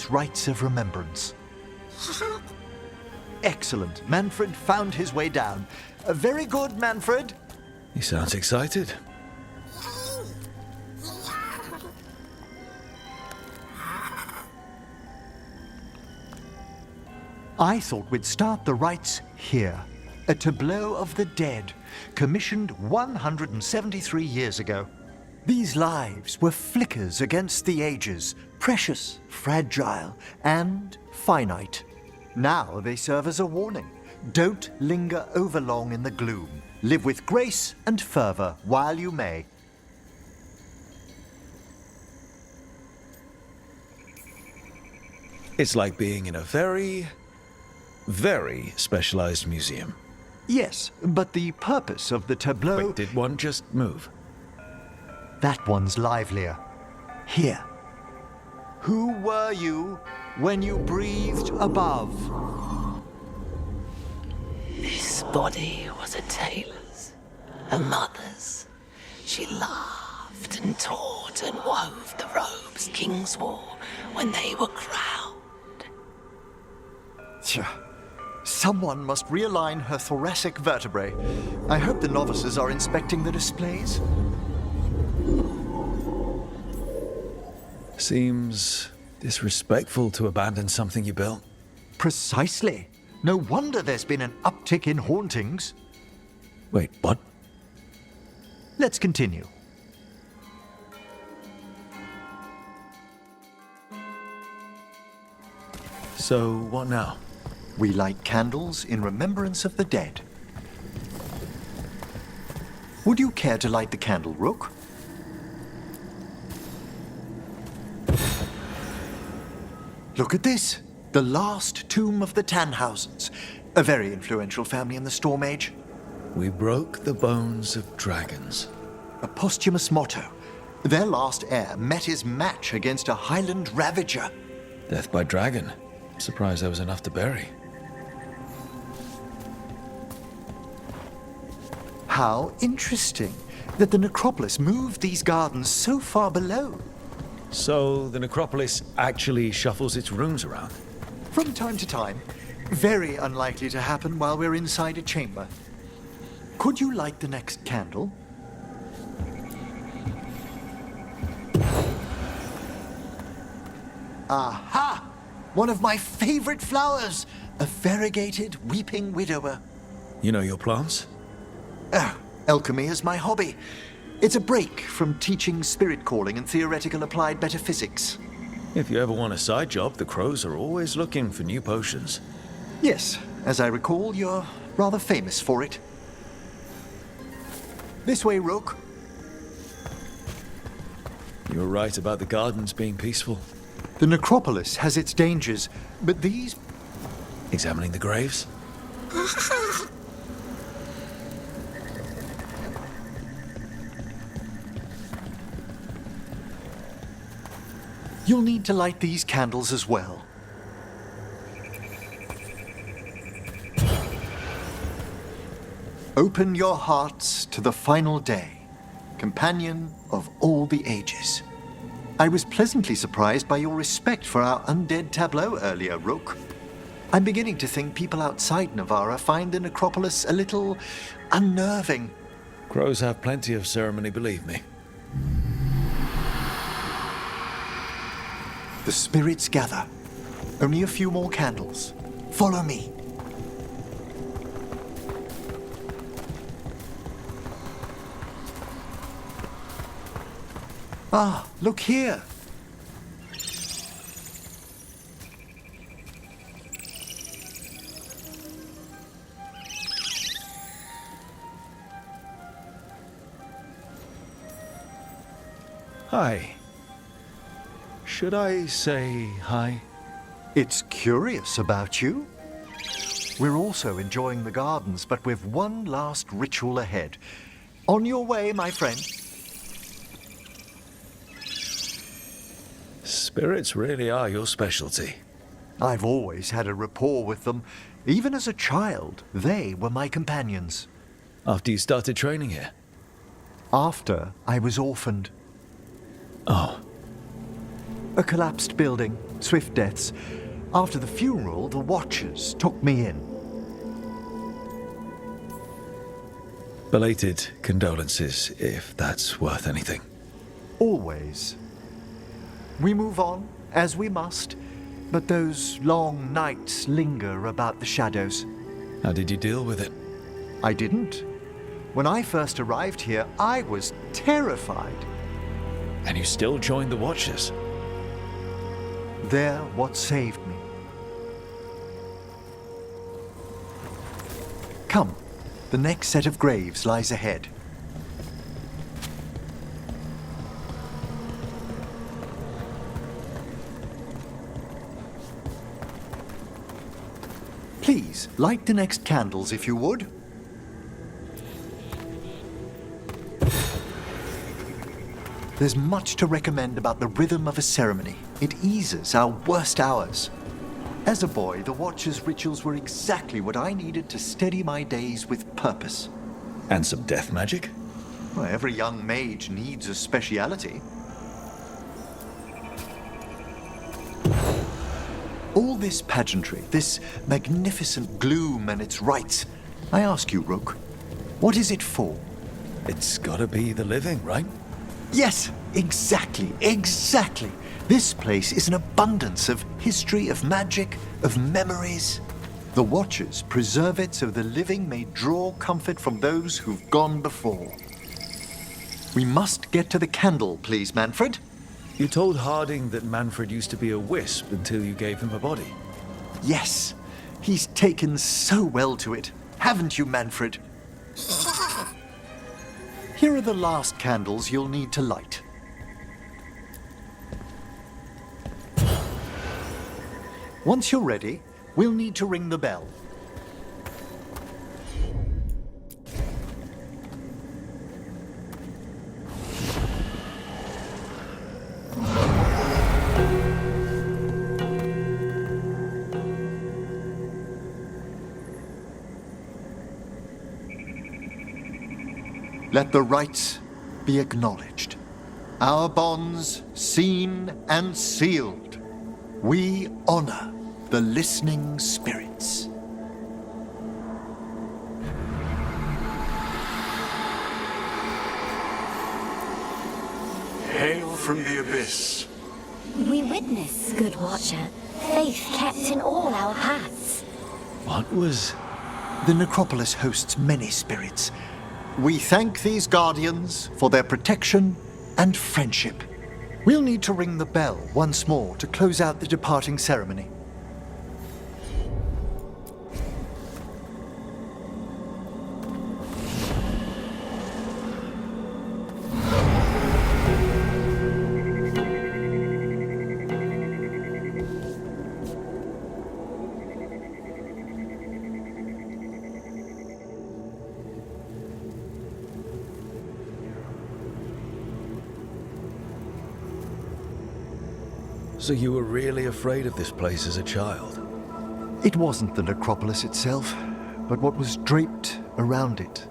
these rites of remembrance. Excellent. Manfred found his way down. Very good, Manfred. He sounds excited. I thought we'd start the rites here. A tableau of the dead, commissioned 173 years ago. These lives were flickers against the ages, precious, fragile, and finite. Now they serve as a warning. Don't linger overlong in the gloom. Live with grace and fervor while you may. It's like being in a very, very specialized museum. Yes, but the purpose of the tableau... Wait, did one just move? That one's livelier. Here. Who were you when you breathed above? This body was a tailor's, a mother's. She laughed and taught and wove the robes kings wore when they were crowned. Tja. Someone must realign her thoracic vertebrae. I hope the novices are inspecting the displays. Seems disrespectful to abandon something you built. Precisely. No wonder there's been an uptick in hauntings. Wait, what? Let's continue. So, what now? We light candles in remembrance of the dead. Would you care to light the candle, Rook? Look at this. The last tomb of the Tannhausens. A very influential family in the Storm Age. We broke the bones of dragons. A posthumous motto. Their last heir met his match against a Highland Ravager. Death by dragon. Surprised there was enough to bury. How interesting that the necropolis moved these gardens so far below. So, the necropolis actually shuffles its rooms around? From time to time. Very unlikely to happen while we're inside a chamber. Could you light the next candle? Aha! One of my favorite flowers! A variegated weeping widower. You know your plants? Oh, alchemy is my hobby. It's a break from teaching spirit calling and theoretical applied metaphysics. If you ever want a side job, the crows are always looking for new potions. Yes, as I recall, you're rather famous for it. This way, Rook. You were right about the gardens being peaceful. The necropolis has its dangers, but these... Examining the graves? You'll need to light these candles as well. Open your hearts to the final day, companion of all the ages. I was pleasantly surprised by your respect for our undead tableau earlier, Rook. I'm beginning to think people outside Navarra find the necropolis a little unnerving. Crows have plenty of ceremony, believe me. The spirits gather. Only a few more candles. Follow me. Ah, look here. Hi. Should I say hi? It's curious about you. We're also enjoying the gardens, but with one last ritual ahead. On your way, my friend. Spirits really are your specialty. I've always had a rapport with them. Even as a child, they were my companions. After you started training here? After I was orphaned. Oh. A collapsed building, swift deaths. After the funeral, the Watchers took me in. Belated condolences, if that's worth anything. Always. We move on, as we must, but those long nights linger about the shadows. How did you deal with it? I didn't. When I first arrived here, I was terrified. And you still joined the Watchers? They're what saved me. Come, the next set of graves lies ahead. Please, light the next candles if you would. There's much to recommend about the rhythm of a ceremony. It eases our worst hours. As a boy, the Watcher's rituals were exactly what I needed to steady my days with purpose. And some death magic? Well, every young mage needs a speciality. All this pageantry, this magnificent gloom and its rites, I ask you, Rook, what is it for? It's gotta be the living, right? Yes, exactly. This place is an abundance of history, of magic, of memories. The Watchers preserve it so the living may draw comfort from those who've gone before. We must get to the candle, please, Manfred. You told Harding that Manfred used to be a wisp until you gave him a body. Yes, he's taken so well to it. Haven't you, Manfred? Here are the last candles you'll need to light. Once you're ready, we'll need to ring the bell. Let the rites be acknowledged. Our bonds seen and sealed. We honor the listening spirits. Hail from the abyss. We witness, good Watcher, faith kept in all our paths. What was... The necropolis hosts many spirits. We thank these guardians for their protection and friendship. We'll need to ring the bell once more to close out the departing ceremony. So you were really afraid of this place as a child? It wasn't the necropolis itself, but what was draped around it.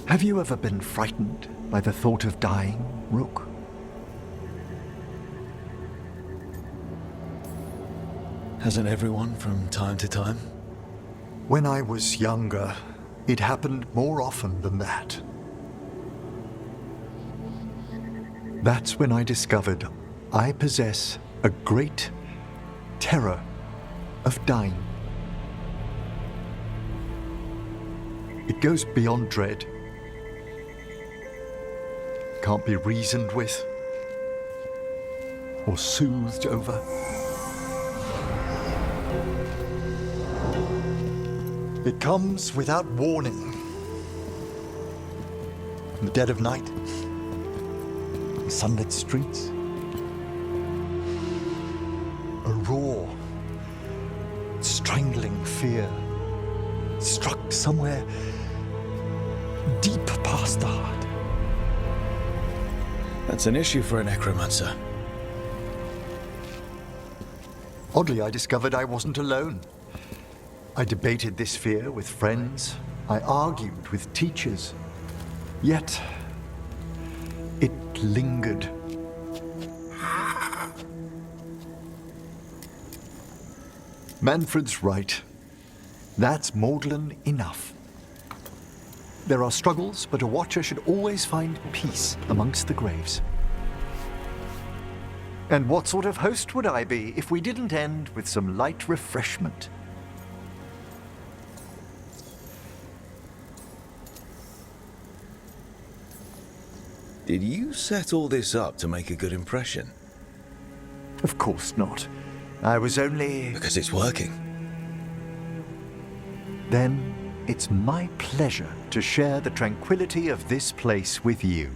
Have you ever been frightened by the thought of dying, Rook? Hasn't everyone from time to time? When I was younger, it happened more often than that. That's when I discovered I possess a great terror of dying. It goes beyond dread. Can't be reasoned with or soothed over. It comes without warning. In the dead of night, in sunlit streets, a raw, strangling fear struck somewhere deep past the heart. That's an issue for a necromancer. Oddly, I discovered I wasn't alone. I debated this fear with friends. I argued with teachers. Yet, it lingered. Manfred's right. That's maudlin enough. There are struggles, but a watcher should always find peace amongst the graves. And what sort of host would I be if we didn't end with some light refreshment? Did you set all this up to make a good impression? Of course not. I was only... Because it's working. Then it's my pleasure to share the tranquility of this place with you.